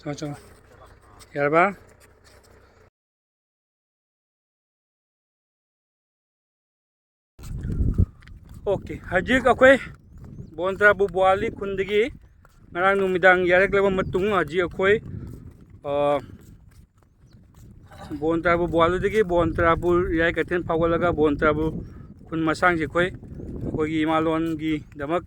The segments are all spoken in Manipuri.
चलो यार बा ओके हजिक अखोई बोनत्राबु बुआली खुंदगी ngarang numidang yarek leba matung haji अखोई बोनत्राबु बुआली दगी बोनत्राबु याय कथेन फावलगा बोनत्राबु खुन मसांग जे खोई अखोई इमालोन गी दमक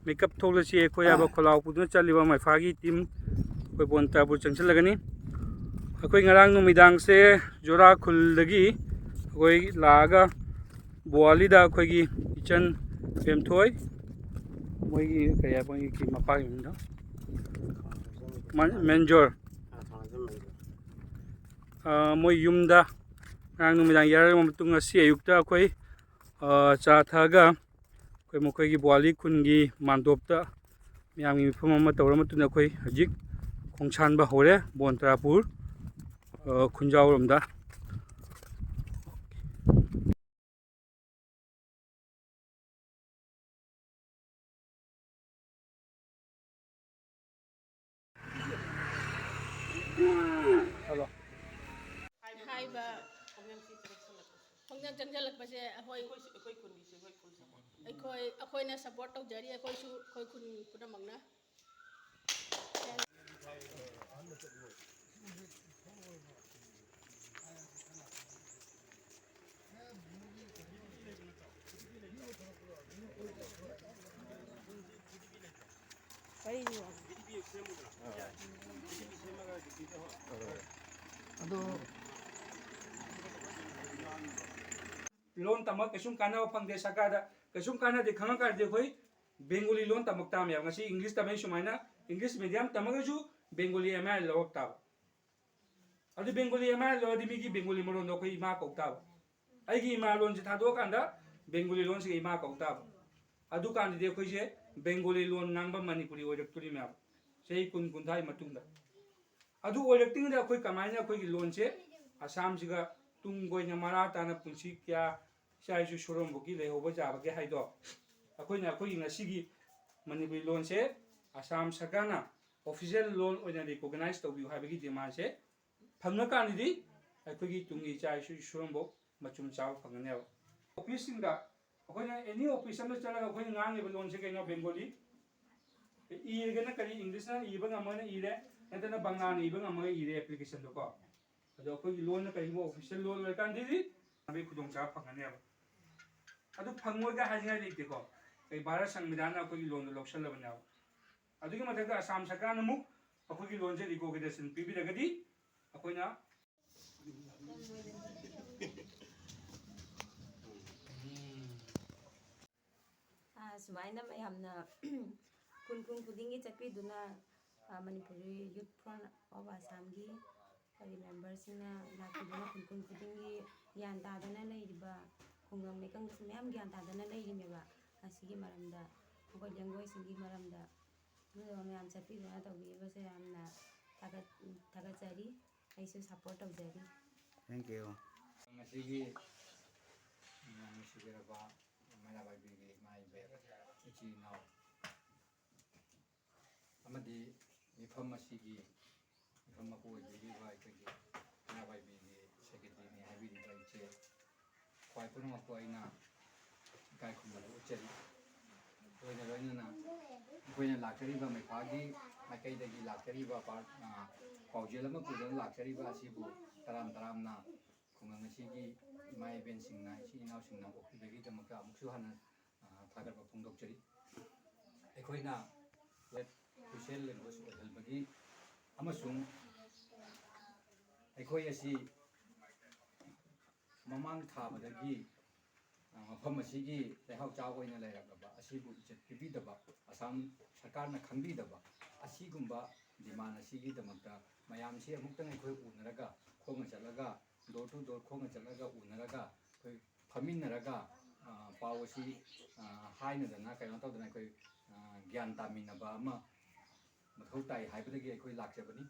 मेकअप थोलसी अखोई अब खोलाव पुदुन चलिबा माइफागी टीम अखोई बोनत्राबु चंचलगनी अखोई ngarang numidang से जोरा खुलदगी अखोई लागा बुआली दा अखोई गी इचन पेमथोय मोगी कया मोगी की मपा गिंदा मेंजोर मोई युमदा ngarang numidang yarek matung asi ayukta अखोई चा थागा अखोई मखोई की बुआली खुनगी मानदोपता मियामी मिफम अमा तौर मतुना अखोई हजिक खोंगछानबा होरे बोनत्रापुर खुंजावरमदा हेलो हाइबा खोंजन चंजलकपसे अखोई सपोर्ट तौजरी अखोईसु अखोई खुन पुनमंगना लोन तमक कसुम काना फंगदे सरकार कसुम काना दे खंगा कर दे खोई बेंगोली लोन तमक ताम या ngasi इंग्लिश तमै सुमाइना इंग्लिश मीडियम तमगजु बेंगोली एमआई लवक ताब अदु बेंगोली एमआई लवदि मिगी बेंगोली मरोन दो खोई इमा कौताब आइगी इमा लोन से थादो कांदा बेंगोली लोन से इमा कौताब अदु कांदि दे खोई से बेंगोली लोन नांगबा मणिपुरी ओइरक्तुरी म्या सेही कुन कुंथाई मतुंगदा अदु ओइरक्तिंग दा खोई कमाइना खोई लोन से आसाम सिगा तुंग गोइना मारा ताना पुंसी क्या शायसु सोरमबुकी लेहोबा जाबगे हाइदो अखोइना अखोइ ngasi मणिपुरी लोन से आसाम सरकारना ऑफिशियल लोन ओइना रिकॉग्नाइज तौबिउ हाइबगी डिमांड से फंगना कानिदि अखोइगी तुंगी चाइसु सोरमबो मचुम चाव फंगनेव ऑफिस सिंगा अखोइना एनी ऑफिस अमदा चलागा अखोइना ngangiba लोन से कइनो बेंगोली इरगना करी इंग्लिश ना इबा ngamana इरे नतना बंगाल इबा ngamana इरे एप्लीकेशन दो को अदो अखोइगी लोन कइबो ऑफिशियल लोन लकांदिदि अबे खुदोंग चा फंगनेव अदु फंगोगा हाजिंगा लेतेको कई भारत संविधान अखोइगी लोन लौसलबनेव अदुगी मथका असम सरकार नमु अखोइगी लोन से रिकॉग्निशन पिबिरगदी अखोइना सुमाइना मैमना कुन कुन खुदिंगी चक्रीदुना Manipuri youth front of Assam की कई मेंबर्सना लाखिदुना कुन कुन खुदिंगी ज्ञान तादना लेरिबा खुंगम मेकंग मैम ज्ञान तादना लेरिमेबा असिगी मरमदा अखोई लैंग्वेज सिंगी मरमदा मैम चक्रीदुना तौबीबसे यामना थागतजरी अइसु सपोर्ट तौजरी थैंक यू ngasiगी सिगरबा मैराबाई बिगी माई बे इची नाउ अमदी मिफम असिगी मिफम मको ओइबिबा इकगी मैराबाई बिगी सेक्रेटरी ने हाबिरिबा इचे क्वाइ पुनमको आइना गाय खुमल उचरी ओइना लोइना कोइना लाकरीबा मैफागी माइकैदगी लाकरीबा पाउजेल अमा पुदन लाकरीबा असिबु तराम तरामना खुंगंगसिगी माई बेन सिंगना इसी इनाव सिंगना ओखिबगी दमका अमुक्सु हाना थागरबा फोंदोकचरी एखोइना वेब सोशल लैंग्वेज ओहलबगी अमसुंग एखोइ असि ममांग थाबदगी मफम असिगी लेहाव चाव ओइना लैरकबा असिबु इज्जत पिबिदबा असम सरकारना खंबिदबा असिगुंबा डिमांड असिगी दमकता मयामसे अमुक्तंग एखोइ उनरगा खोंग चलगा डोर टू डोर खोंग चलगा उनरगा कोई फमिनरगा पावसी हाइनदना कइनो तौदना कोई ज्ञान तामिनबा अमा मथौ ताई हाइबदगी एखोइ लाक्चबनी